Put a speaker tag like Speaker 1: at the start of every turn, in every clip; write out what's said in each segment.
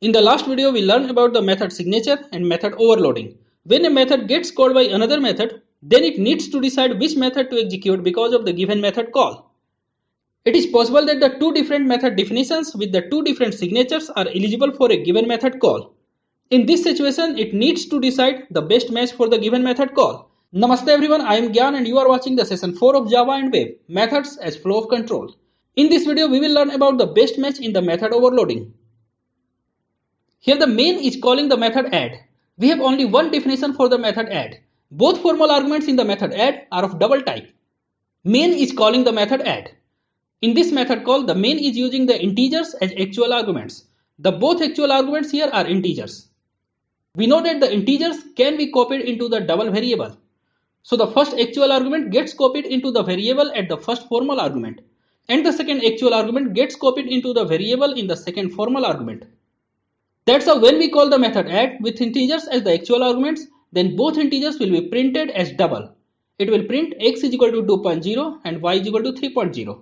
Speaker 1: In the last video, we learned about the method signature and method overloading. When a method gets called by another method, then it needs to decide which method to execute because of the given method call. It is possible that the two different method definitions with the two different signatures are eligible for a given method call. In this situation, it needs to decide the best match for the given method call. Namaste everyone, I am Gyan and you are watching the session 4 of Java and Web, Methods as Flow of Control. In this video, we will learn about the best match in the method overloading. Here the main is calling the method add. We have only one definition for the method add. Both formal arguments in the method add are of double type. Main is calling the method add. In this method call, the main is using the integers as actual arguments. The both actual arguments here are integers. We know that the integers can be copied into the double variable. So the first actual argument gets copied into the variable at the first formal argument, and the second actual argument gets copied into the variable in the second formal argument. That's how when we call the method add with integers as the actual arguments, then both integers will be printed as double. It will print x is equal to 2.0 and y is equal to 3.0.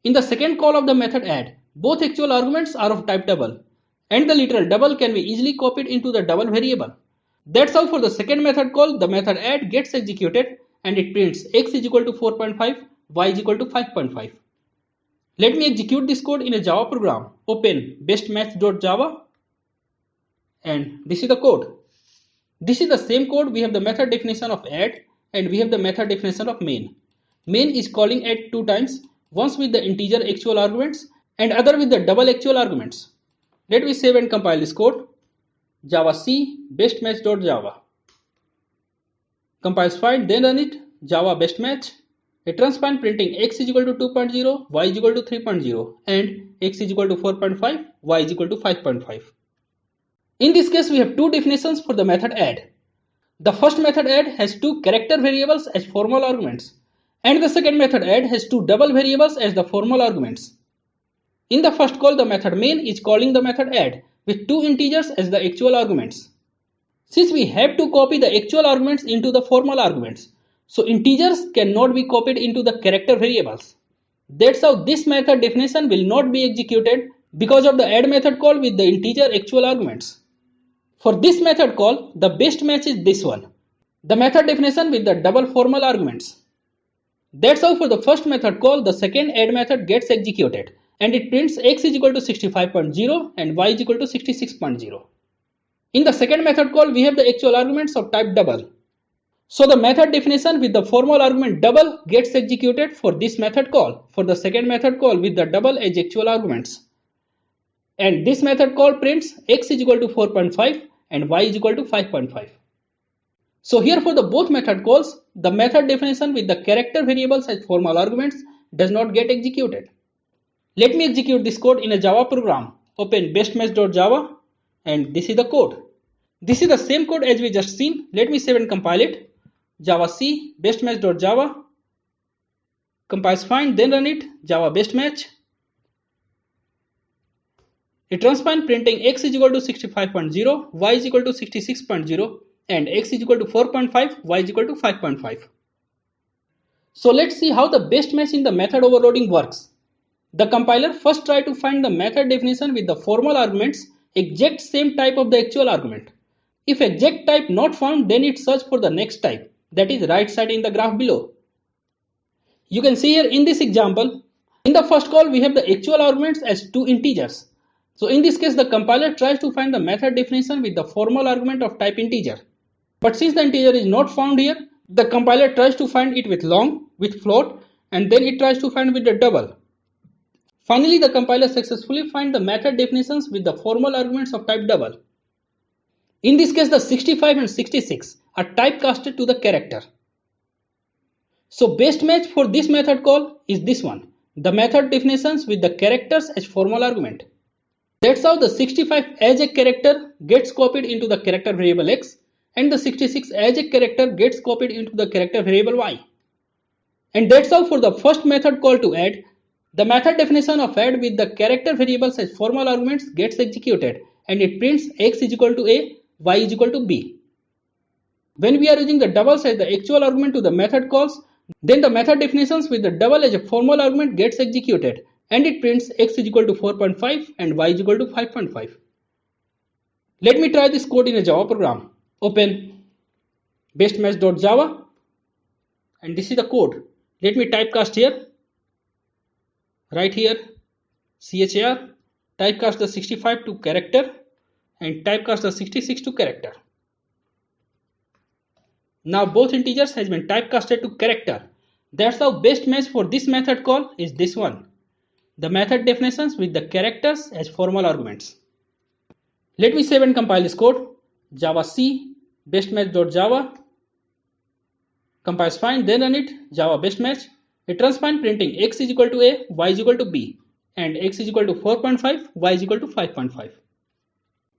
Speaker 1: In the second call of the method add, both actual arguments are of type double, and the literal double can be easily copied into the double variable. That's how for the second method call, the method add gets executed and it prints x is equal to 4.5, y is equal to 5.5. Let me execute this code in a Java program. Open bestmatch.java. And this is the code. This is the same code. We have the method definition of add and we have the method definition of main. Main is calling add two times, once with the integer actual arguments and other with the double actual arguments. Let me save and compile this code. Java C bestmatch.java. Compiles fine, then run it. Java bestmatch. It runs fine printing x is equal to 2.0, y is equal to 3.0 and x is equal to 4.5, y is equal to 5.5. In this case, we have two definitions for the method add. The first method add has two character variables as formal arguments, and the second method add has two double variables as the formal arguments. In the first call, the method main is calling the method add with two integers as the actual arguments. Since we have to copy the actual arguments into the formal arguments, so integers cannot be copied into the character variables. That's how this method definition will not be executed because of the add method call with the integer actual arguments. For this method call, the best match is this one, the method definition with the double formal arguments. That's how for the first method call, the second add method gets executed and it prints x is equal to 65.0 and y is equal to 66.0. In the second method call, we have the actual arguments of type double. So the method definition with the formal argument double gets executed for this method call, for the second method call with the double as actual arguments. And this method call prints x is equal to 4.5 and y is equal to 5.5. So here for the both method calls, the method definition with the character variables as formal arguments does not get executed. Let me execute this code in a Java program. Open bestmatch.java and this is the code. This is the same code as we just seen. Let me save and compile it. Java C bestmatch.java. Compiles fine, then run it. Java bestmatch. It runs fine printing x is equal to 65.0, y is equal to 66.0 and x is equal to 4.5, y is equal to 5.5. So let's see how the best match in the method overloading works. The compiler first tries to find the method definition with the formal arguments exact same type of the actual argument. If exact type not found, then it searches for the next type, that is right side in the graph below. You can see here in this example, in the first call we have the actual arguments as two integers. So in this case, the compiler tries to find the method definition with the formal argument of type integer. But since the integer is not found here, the compiler tries to find it with long, with float, and then it tries to find with the double. Finally, the compiler successfully finds the method definitions with the formal arguments of type double. In this case, the 65 and 66 are typecasted to the character. So best match for this method call is this one, the method definitions with the characters as formal argument. That's how the 65 as a character gets copied into the character variable x and the 66 as a character gets copied into the character variable y. And that's how for the first method call to add, the method definition of add with the character variables as formal arguments gets executed and it prints x is equal to a, y is equal to b. When we are using the doubles as the actual argument to the method calls, then the method definitions with the double as a formal argument gets executed and it prints x is equal to 4.5 and y is equal to 5.5. Let me try this code in a Java program. Open bestmatch.java and this is the code. Let me typecast here. Right here char, typecast the 65 to character and typecast the 66 to character. Now both integers has been typecasted to character. That's how best match for this method call is this one. The method definitions with the characters as formal arguments. Let me save and compile this code. Java C bestmatch.java. Compiles fine, then run it. Java bestmatch. It runs fine, printing x is equal to a, y is equal to b, and x is equal to 4.5, y is equal to 5.5.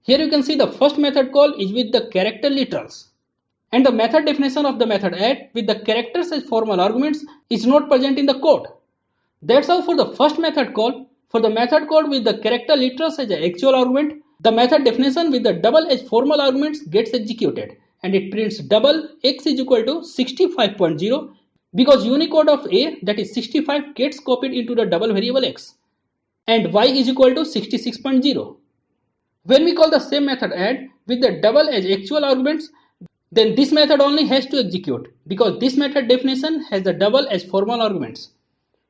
Speaker 1: Here you can see the first method call is with the character literals, and the method definition of the method add with the characters as formal arguments is not present in the code. That's how for the first method call, for the method called with the character literals as an actual argument, the method definition with the double as formal arguments gets executed and it prints double x is equal to 65.0 because Unicode of a, that is 65, gets copied into the double variable x, and y is equal to 66.0. When we call the same method add with the double as actual arguments, then this method only has to execute because this method definition has the double as formal arguments.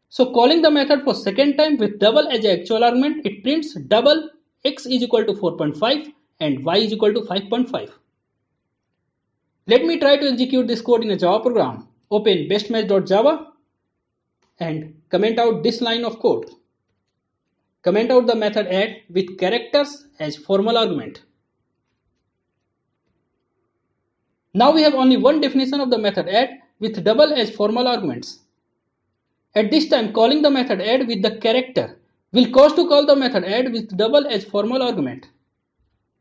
Speaker 1: So calling the method for second time with double as an actual argument, it prints double x is equal to 4.5 and y is equal to 5.5. Let me try to execute this code in a Java program. Open bestmatch.java and comment out this line of code. Comment out the method add with characters as formal argument. Now we have only one definition of the method add with double as formal arguments. At this time, calling the method add with the character will cause to call the method add with double as formal argument.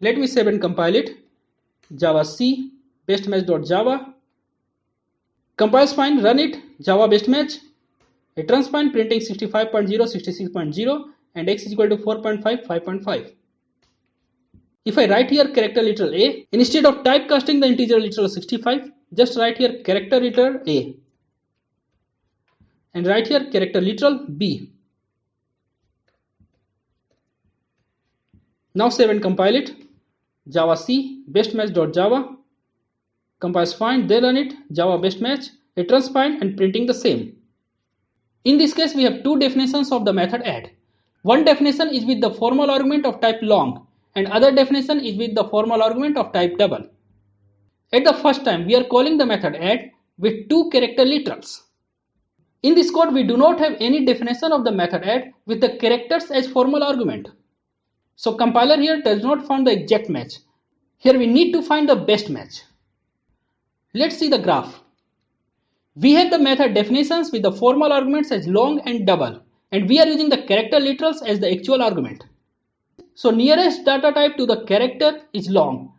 Speaker 1: Let me save and compile it. Java C bestmatch.java. Compiles fine, run it. Java bestmatch. It runs fine, printing 65.0, 66.0 and x is equal to 4.5, 5.5. If I write here character literal a, instead of typecasting the integer literal 65, just write here character literal a. And write here character literal b. Now save and compile it. Java C bestmatch.java. Compiles fine, then run it. Java bestmatch. It runs fine and printing the same. In this case, we have two definitions of the method add. One definition is with the formal argument of type long, and other definition is with the formal argument of type double. At the first time, we are calling the method add with two character literals. In this code, we do not have any definition of the method add with the characters as formal argument. So compiler here does not find the exact match. Here we need to find the best match. Let's see the graph. We have the method definitions with the formal arguments as long and double, and we are using the character literals as the actual argument. So nearest data type to the character is long.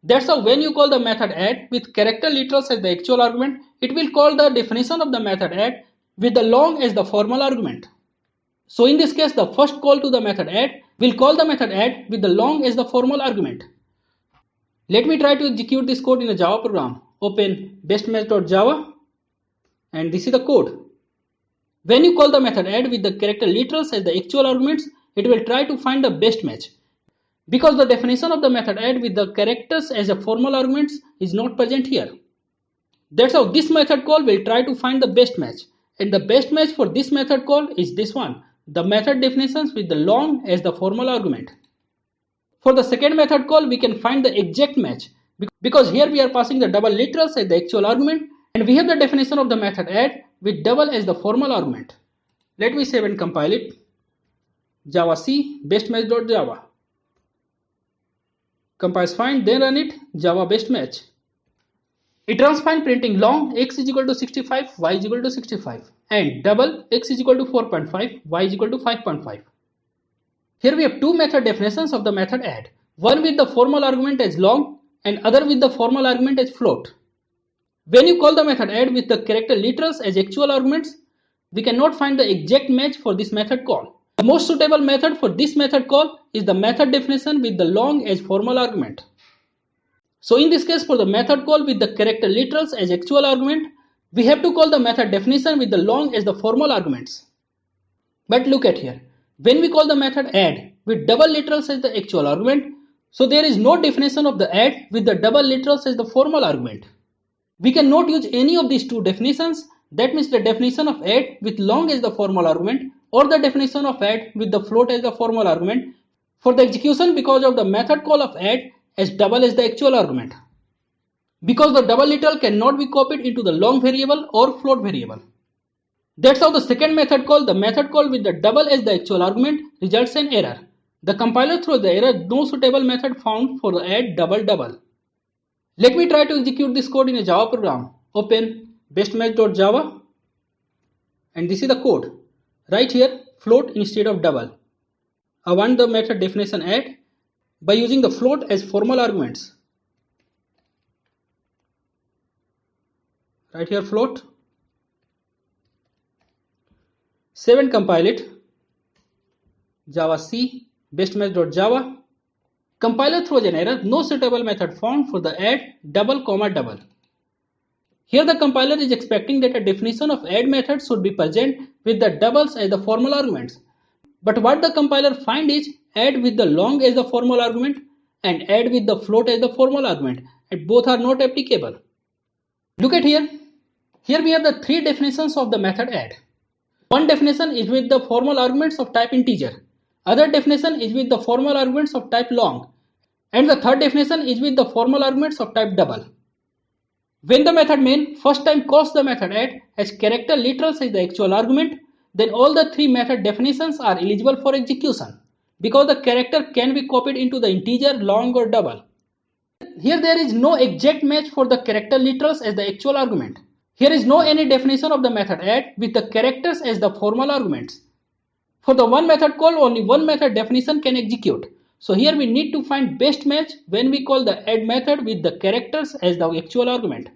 Speaker 1: That's how when you call the method add with character literals as the actual argument, it will call the definition of the method add with the long as the formal argument. So in this case, the first call to the method add will call the method add with the long as the formal argument. Let me try to execute this code in a Java program. Open bestmatch.java and this is the code. When you call the method add with the character literals as the actual arguments, it will try to find the best match. Because the definition of the method add with the characters as a formal arguments is not present here. That's how this method call will try to find the best match. And the best match for this method call is this one. The method definitions with the long as the formal argument. For the second method call, we can find the exact match. Because here we are passing the double literals as the actual argument. And we have the definition of the method add with double as the formal argument. Let me save and compile it. Java C bestmatch.java. Compiles fine, then run it. Java bestmatch. It runs fine, printing long x is equal to 65, y is equal to 65, and double x is equal to 4.5, y is equal to 5.5. Here we have two method definitions of the method add. One with the formal argument as long and other with the formal argument as float. When you call the method add with the character literals as actual arguments, we cannot find the exact match for this method call. The most suitable method for this method call is the method definition with the long as formal argument. So in this case, for the method call with the character literals as actual argument, we have to call the method definition with the long as the formal arguments. But look at here. When we call the method add with double literals as the actual argument, So there is no definition of the add with the double literals as the formal argument. We cannot use any of these two definitions. That means the definition of add with long as the formal argument or the definition of add with the float as the formal argument for the execution because of the method call of add as double as the actual argument. Because the double literal cannot be copied into the long variable or float variable. That's how the second method call, the method call with the double as the actual argument, results in error. The compiler throws the error no suitable method found for the add double double. Let me try to execute this code in a Java program. Open bestmatch.java and this is the code. Right here float instead of double. I want the method definition add by using the float as formal arguments. Right here float. Save and compile it. Java C bestmatch.java. Compiler throws an error, no suitable method found for the add double comma double. Here the compiler is expecting that a definition of add method should be present with the doubles as the formal arguments. But what the compiler finds is add with the long as the formal argument and add with the float as the formal argument, and both are not applicable. Look at here. Here we have the three definitions of the method add. One definition is with the formal arguments of type integer. Other definition is with the formal arguments of type long. And the third definition is with the formal arguments of type double. When the method main first time calls the method add as character literals as the actual argument, then all the three method definitions are eligible for execution because the character can be copied into the integer, long or double. Here there is no exact match for the character literals as the actual argument. Here is no any definition of the method add with the characters as the formal arguments. For the one method call, only one method definition can execute. So here we need to find best match when we call the add method with the characters as the actual argument.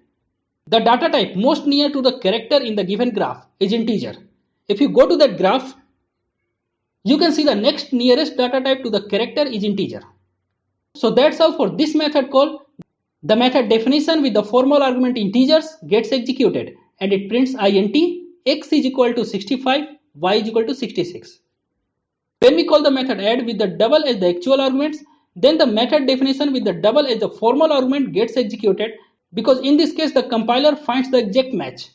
Speaker 1: The data type most near to the character in the given graph is integer. If you go to that graph, you can see the next nearest data type to the character is integer. So that's how for this method call, the method definition with the formal argument integers gets executed and it prints int x is equal to 65, y is equal to 66. When we call the method add with the double as the actual arguments, then the method definition with the double as the formal argument gets executed because in this case the compiler finds the exact match.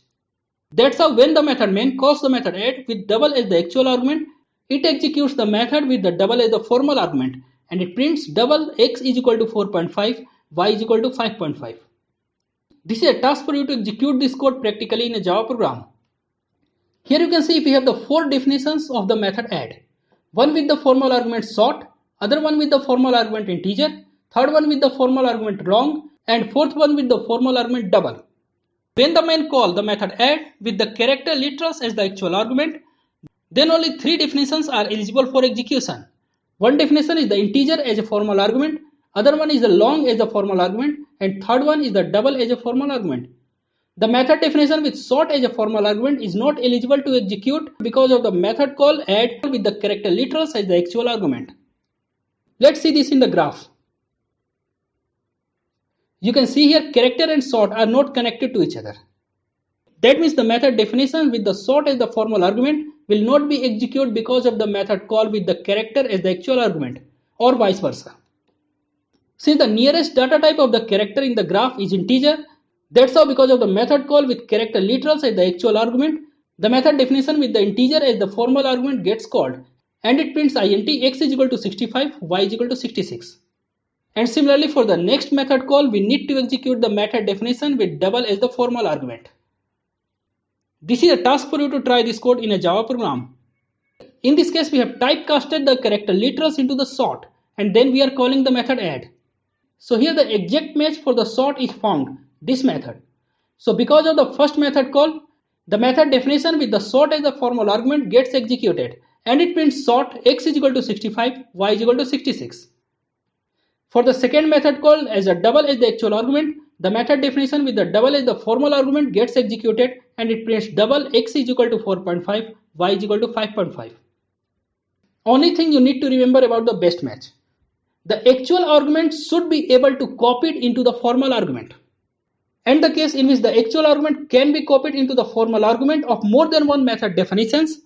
Speaker 1: That's how when the method main calls the method add with double as the actual argument, it executes the method with the double as the formal argument and it prints double x is equal to 4.5, y is equal to 5.5. This is a task for you to execute this code practically in a Java program. Here you can see we have the four definitions of the method add. One with the formal argument sort, other one with the formal argument integer, third one with the formal argument long, and fourth one with the formal argument double. When the main call the method add with the character literals as the actual argument, then only three definitions are eligible for execution. One definition is the integer as a formal argument, other one is the long as a formal argument, and third one is the double as a formal argument. The method definition with sort as a formal argument is not eligible to execute because of the method call add with the character literals as the actual argument. Let's see this in the graph. You can see here character and sort are not connected to each other. That means the method definition with the sort as the formal argument will not be executed because of the method call with the character as the actual argument or vice versa. Since the nearest data type of the character in the graph is integer, that's how because of the method call with character literals as the actual argument, the method definition with the integer as the formal argument gets called and it prints int x is equal to 65, y is equal to 66. And similarly for the next method call, we need to execute the method definition with double as the formal argument. This is a task for you to try this code in a Java program. In this case, we have typecasted the character literals into the sort and then we are calling the method add. So here the exact match for the sort is found, this method. So because of the first method call, the method definition with the sort as the formal argument gets executed and it prints sort x is equal to 65, y is equal to 66. For the second method call as a double as the actual argument, the method definition with the double as the formal argument gets executed and it prints double x is equal to 4.5, y is equal to 5.5. Only thing you need to remember about the best match. The actual argument should be able to copy it into the formal argument. And the case in which the actual argument can be copied into the formal argument of more than one method definitions,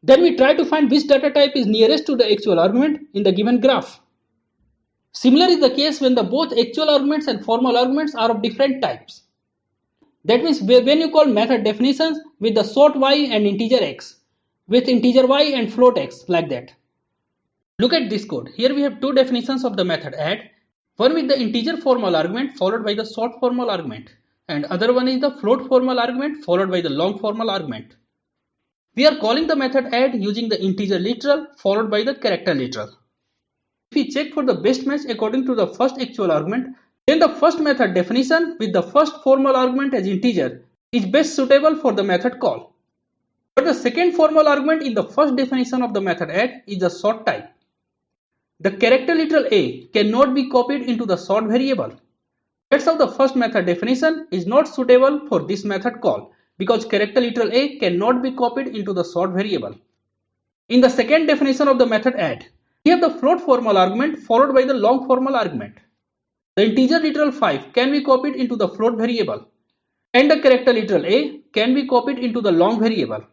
Speaker 1: then we try to find which data type is nearest to the actual argument in the given graph. Similar is the case when the both actual arguments and formal arguments are of different types. That means when you call method definitions with the sort y and integer x, with integer y and float x, like that. Look at this code. Here we have two definitions of the method add. One with the integer formal argument followed by the short formal argument, and other one is the float formal argument followed by the long formal argument. We are calling the method add using the integer literal followed by the character literal. If we check for the best match according to the first actual argument, then the first method definition with the first formal argument as integer is best suitable for the method call. But the second formal argument in the first definition of the method add is the sort type. The character literal a cannot be copied into the sort variable. That's how the first method definition is not suitable for this method call, because character literal a cannot be copied into the sort variable. In the second definition of the method add, we have the float formal argument followed by the long formal argument. The integer literal 5 can be copied into the float variable, and the character literal a can be copied into the long variable.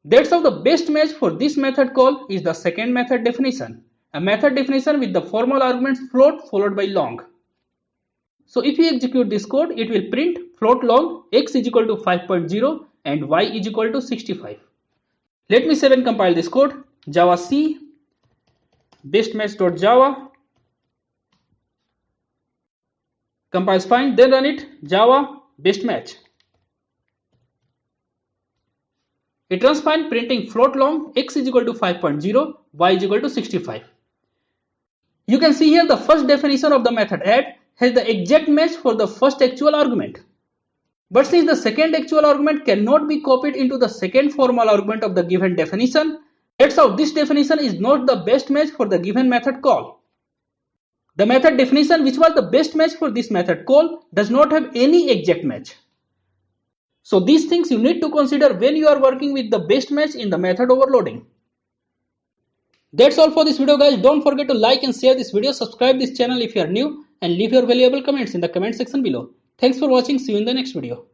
Speaker 1: That's how the best match for this method call is the second method definition, a method definition with the formal arguments float followed by long. So if we execute this code, it will print float long x is equal to 5.0 and y is equal to 65. Let me save and compile this code. Java C bestmatch.java, compiles fine, then run it. Java bestmatch. It runs fine, printing float long x is equal to 5.0, y is equal to 65. You can see here the first definition of the method add has the exact match for the first actual argument. But since the second actual argument cannot be copied into the second formal argument of the given definition, that's how this definition is not the best match for the given method call. The method definition which was the best match for this method call does not have any exact match. So these things you need to consider when you are working with the best match in the method overloading. That's all for this video, guys. Don't forget to like and share this video, subscribe this channel if you are new, and leave your valuable comments in the comment section below. Thanks for watching. See you in the next video.